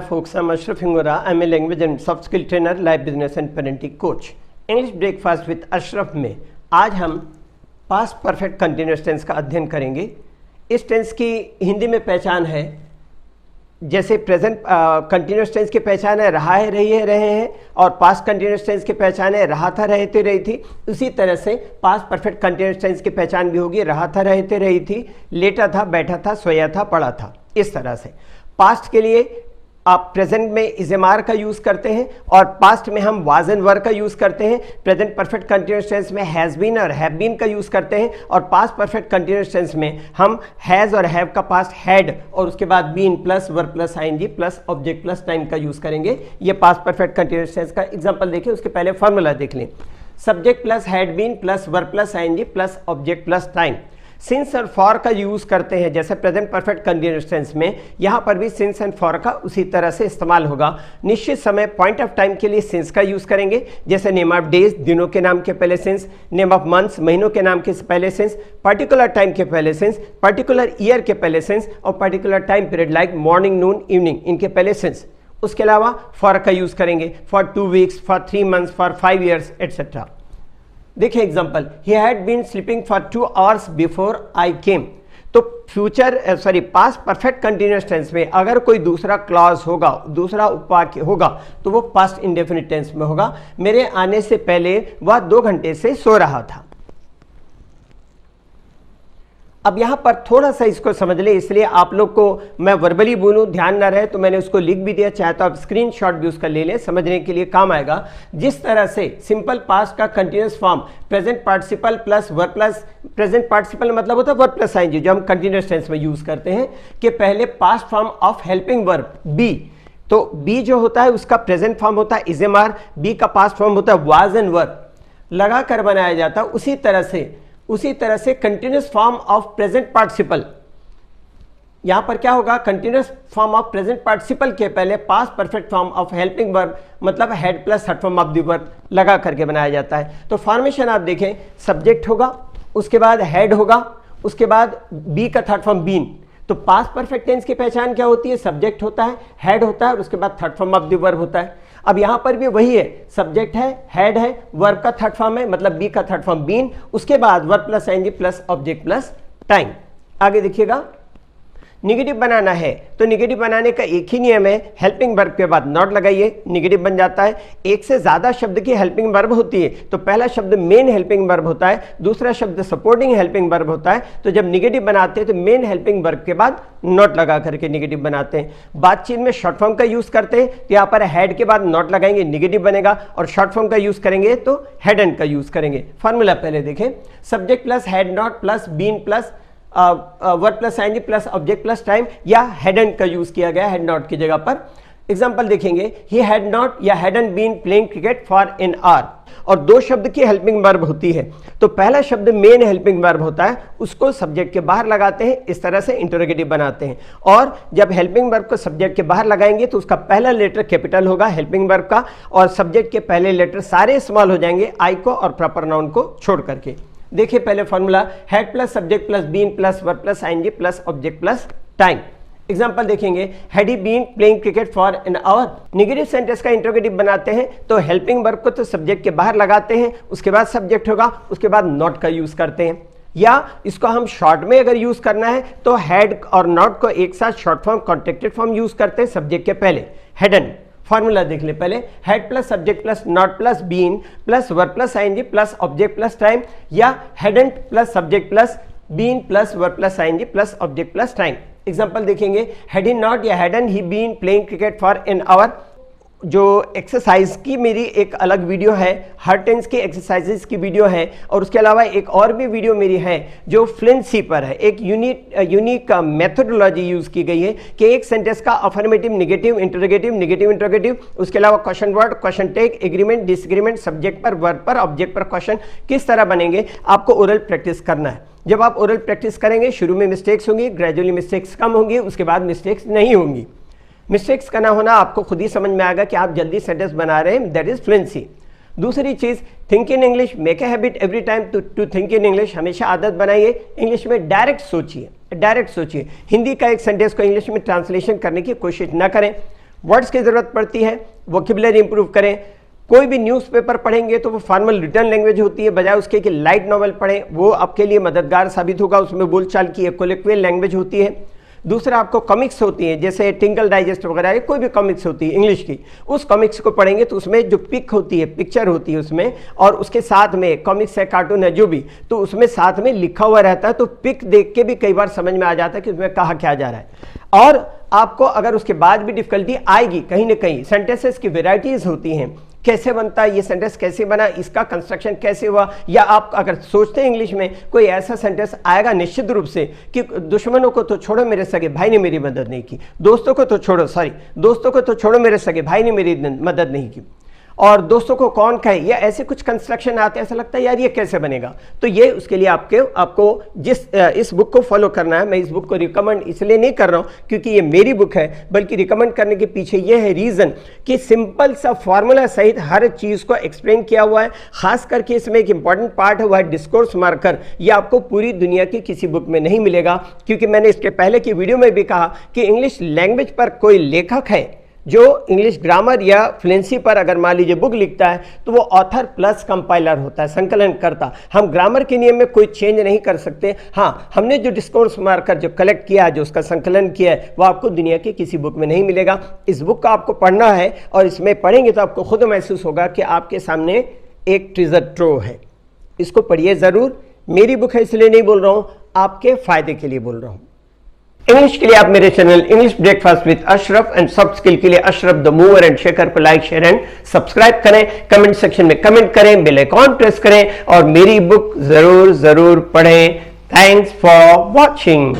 folks, I'm Ashraf Hingora. I'm a language and soft skill trainer, life business and parenting coach. English breakfast with Ashraf में आज हम past perfect continuous tense का अध्ययन करेंगे। इस tense की हिंदी में पहचान है, जैसे प्रेजेंट कंटिन्यूअस टेंस की पहचान है रहा है, रही है, रहे हैं, और पास्ट कंटिन्यूअस टेंस की पहचान है रहा था, रहे थे, रही थी। उसी तरह से पास्ट परफेक्ट कंटिन्यूअस टेंस की पहचान भी होगी रहा था, रहे थे, रही थी, लेटा था, बैठा था, सोया था, पढ़ा था। इस तरह से पास्ट के लिए आप प्रेजेंट में इज़ेमार का यूज़ करते हैं और पास्ट में हम वाज एंड वर का यूज़ करते हैं। प्रेजेंट परफेक्ट कंटिन्यूअस टेंस में हैज़ बीन और हैव बीन का यूज़ करते हैं और पास्ट परफेक्ट कंटिन्यूअस टेंस में हम हैज़ और हैव का पास्ट हैड और उसके बाद been plus verb plus ING plus object plus time का यूज़ करेंगे। ये पास्ट परफेक्ट कंटिन्यूअस टेंस का एग्जाम्पल देखें, उसके पहले फॉर्मूला देख लें। Subject plus had been plus verb plus ING plus object plus time. Since और फॉर का यूज करते हैं जैसे प्रेजेंट परफेक्ट कंटिन्यूअस टेंस में, यहां पर भी सिंस एंड फॉर का उसी तरह से इस्तेमाल होगा। निश्चित समय पॉइंट ऑफ टाइम के लिए सिंस का यूज करेंगे, जैसे नेम ऑफ डेज दिनों के नाम के पहले सिंस, नेम ऑफ मंथ्स महीनों के नाम के पहले सिंस, पर्टिकुलर टाइम के पहले सिंस, पर्टिकुलर ईयर के पहले सिंस और particular time period like morning, noon, evening, इनके पहले सिंस। उसके अलावा फॉर का यूज करेंगे for 2 weeks, for 3 months, for 5 years etcetera. देखिए example, he had been sleeping for 2 hours before I came. तो पास्ट परफेक्ट कंटिन्यूअस टेंस में अगर कोई दूसरा क्लॉज होगा, दूसरा उपवाक्य होगा, तो वो पास्ट इंडेफिनिट टेंस में होगा। मेरे आने से पहले वह 2 घंटे से सो रहा था। अब यहां पर थोड़ा सा इसको समझ ले, इसलिए आप लोग को मैं वर्बली बोलूं ध्यान ना रहे तो मैंने उसको लिख भी दिया, चाहे तो आप स्क्रीनशॉट भी उसका ले लें, समझने के लिए काम आएगा। जिस तरह से सिंपल पास्ट का continuous form present participle plus verb plus, present participle मतलब होता है वर्ब प्लस आईएनजी जो हम कंटिन्यूअस टेंस में यूज करते हैं, कि पहले past form of helping verb B, तो बी जो होता है उसका प्रेजेंट फॉर्म होता है इज़ेमार, बी का पास्ट फॉर्म होता है वाज एंड वर, लगा कर बनाया जाता है। उसी तरह से continuous form of present participle, यहां पर क्या होगा, continuous form of present participle के पहले past perfect form of helping verb मतलब had plus third form of the verb लगा करके बनाया जाता है। तो फॉर्मेशन आप देखें, सब्जेक्ट होगा, उसके बाद हेड होगा, उसके बाद बी का थर्ड फॉर्म बीन। तो पास्ट परफेक्ट टेंस की पहचान क्या होती है, सब्जेक्ट होता है, हेड होता है और उसके बाद third form of the verb होता है। अब यहां पर भी वही है, सब्जेक्ट है, हेड है, वर्ब का थर्ड फॉर्म है मतलब बी का थर्ड फॉर्म बीन, उसके बाद verb plus ING plus object plus time. आगे देखिएगा, निगेटिव बनाना है तो निगेटिव बनाने का एक ही नियम है, हेल्पिंग वर्ब के बाद नॉट लगाइए, निगेटिव बन जाता है। एक से ज्यादा शब्द की हेल्पिंग वर्ब होती है तो पहला शब्द मेन हेल्पिंग वर्ब होता है, दूसरा शब्द सपोर्टिंग हेल्पिंग वर्ब होता है। तो जब निगेटिव बनाते हैं तो मेन हेल्पिंग वर्ब के बाद नॉट लगा करके निगेटिव बनाते हैं। बातचीत में शॉर्ट फॉर्म का यूज करते हैं तो यहाँ पर हेड के बाद नॉट लगाएंगे, निगेटिव बनेगा, और शॉर्ट फॉर्म का यूज करेंगे तो हेड एंड का यूज करेंगे। फॉर्मूला पहले देखें, subject plus had not plus been plus verb plus ING plus object plus time, या हेड एंड का यूज किया गया हेड नॉट की जगह पर। एग्जांपल देखेंगे, ही हैड नॉट या hadn't been playing cricket for an hour, और 2 शब्द की हेल्पिंग वर्ब होती है तो पहला शब्द मेन हेल्पिंग वर्ब होता है, उसको सब्जेक्ट के बाहर लगाते हैं, इस तरह से इंटरोगेटिव बनाते हैं। और जब हेल्पिंग वर्ब को सब्जेक्ट के बाहर लगाएंगे तो उसका पहला लेटर कैपिटल होगा हेल्पिंग वर्ब का, और सब्जेक्ट के पहले लेटर सारे इस्तेमाल हो जाएंगे आई को और प्रॉपर नाउन को छोड़ करके। देखिए पहले formula, had plus subject plus been plus verb plus ING plus object plus time. Example देखेंगे, had he been playing cricket for an hour. Negative sentence का इंट्रोगेटिव बनाते हैं तो हेल्पिंग वर्ब को तो सब्जेक्ट के बाहर लगाते हैं, उसके बाद सब्जेक्ट होगा, उसके बाद नॉट का यूज करते हैं। या इसको हम शॉर्ट में अगर यूज करना है तो हेड और नॉट को एक साथ short form contracted form use करते हैं सब्जेक्ट के पहले, हेड एंड। फॉर्मूला देख ले पहले, had plus subject plus not plus been plus verb plus ING plus object plus time, या hadn't plus subject plus been plus verb plus ING plus object plus time. Example देखेंगे, had he not या hadn't he been playing cricket for an hour. जो exercise की मेरी एक अलग video है, हर टेंस की एक्सरसाइजेस की वीडियो है, और उसके अलावा एक और भी वीडियो मेरी है जो फ्लुएंसी पर है। एक यूनिक मेथोडोलॉजी यूज की गई है कि एक सेंटेंस का affirmative, negative, interrogative, negative interrogative, उसके अलावा question word, question tag, agreement, disagreement, subject पर, वर्ब पर, ऑब्जेक्ट पर क्वेश्चन किस तरह बनेंगे, आपको ओरल प्रैक्टिस करना है। जब आप ओरल प्रैक्टिस करेंगे शुरू में मिस्टेक्स होंगी, ग्रेजुअली मिस्टेक्स कम होंगी, उसके बाद मिस्टेक्स नहीं होंगी। मिस्टेक्स का ना होना आपको खुद ही समझ में आएगा कि आप जल्दी सेंटेंस बना रहे हैं, दैट इज फ्लुएंसी। दूसरी चीज, think in English, make a habit every time to think in English. हमेशा आदत बनाइए, इंग्लिश में डायरेक्ट सोचिए। हिंदी का एक सेंटेंस को इंग्लिश में ट्रांसलेशन करने की कोशिश ना करें। वर्ड्स की जरूरत पड़ती है, वोकेबुलरी इंप्रूव करें। कोई भी न्यूज़पेपर पढ़ेंगे तो वो फॉर्मल रिटर्न लैंग्वेज होती है, बजाय उसके कि लाइट नॉवल पढ़ें, वो आपके लिए मददगार साबित होगा। उसमें बोलचाल की एक कोलिक्वियल लैंग्वेज होती है। दूसरा, आपको कॉमिक्स होती है, जैसे टिंकल डाइजेस्ट वगैरह, कोई भी कॉमिक्स होती है इंग्लिश की, उस कॉमिक्स को पढ़ेंगे तो उसमें जो पिक होती है, पिक्चर होती है उसमें, और उसके साथ में कॉमिक्स है, कार्टून है, जो भी, तो उसमें साथ में लिखा हुआ रहता है, तो पिक देख के भी कई बार समझ में आ जाता है कि उसमें कहा क्या जा रहा है। और आपको अगर उसके बाद भी डिफिकल्टी आएगी, कहीं ना कहीं सेंटेंसेस की वेराइटीज होती हैं, कैसे बनता है ये सेंटेंस, कैसे बना, इसका कंस्ट्रक्शन कैसे हुआ, या आप अगर सोचते हैं इंग्लिश में कोई ऐसा सेंटेंस आएगा निश्चित रूप से कि दुश्मनों को तो छोड़ो मेरे सगे भाई ने मेरी मदद नहीं की, दोस्तों को तो छोड़ो मेरे सगे भाई ने मेरी मदद नहीं की, और दोस्तों को कौन कहे, या ऐसे कुछ कंस्ट्रक्शन आते हैं, ऐसा लगता है यार ये कैसे बनेगा। तो ये उसके लिए आपको इस बुक को फॉलो करना है। मैं इस बुक को रिकमेंड इसलिए नहीं कर रहा हूँ क्योंकि ये मेरी बुक है, बल्कि रिकमेंड करने के पीछे ये है रीज़न कि सिंपल सा फॉर्मूला सहित हर चीज़ को एक्सप्लेन किया हुआ है। खास करके इसमें एक इंपॉर्टेंट पार्ट हुआ है डिस्कोर्स मार्कर। ये आपको पूरी दुनिया की किसी बुक में नहीं मिलेगा, क्योंकि मैंने इसके पहले की वीडियो में भी कहा कि इंग्लिश लैंग्वेज पर कोई लेखक है जो इंग्लिश ग्रामर या फ्लुएंसी पर अगर मान लीजिए बुक लिखता है तो वो ऑथर प्लस कंपाइलर होता है, संकलन करता। हम ग्रामर के नियम में कोई चेंज नहीं कर सकते। हाँ, हमने जो डिस्कोर्स मार्कर जो कलेक्ट किया है, जो उसका संकलन किया है, वो आपको दुनिया की किसी बुक में नहीं मिलेगा। इस बुक को आपको पढ़ना है, और इसमें पढ़ेंगे तो आपको खुद महसूस होगा कि आपके सामने एक ट्रेजर ट्रोव है। इसको पढ़िए ज़रूर। मेरी बुक है इसलिए नहीं बोल रहा हूँ, आपके फायदे के लिए बोल रहा हूँ। इंग्लिश के लिए आप मेरे channel English breakfast with Ashraf and soft skill के लिए Ashraf the mover and shaker पर लाइक, शेयर एंड सब्सक्राइब करें। कमेंट सेक्शन में कमेंट करें, बेल आइकॉन प्रेस करें, और मेरी बुक जरूर पढ़ें। Thanks for watching.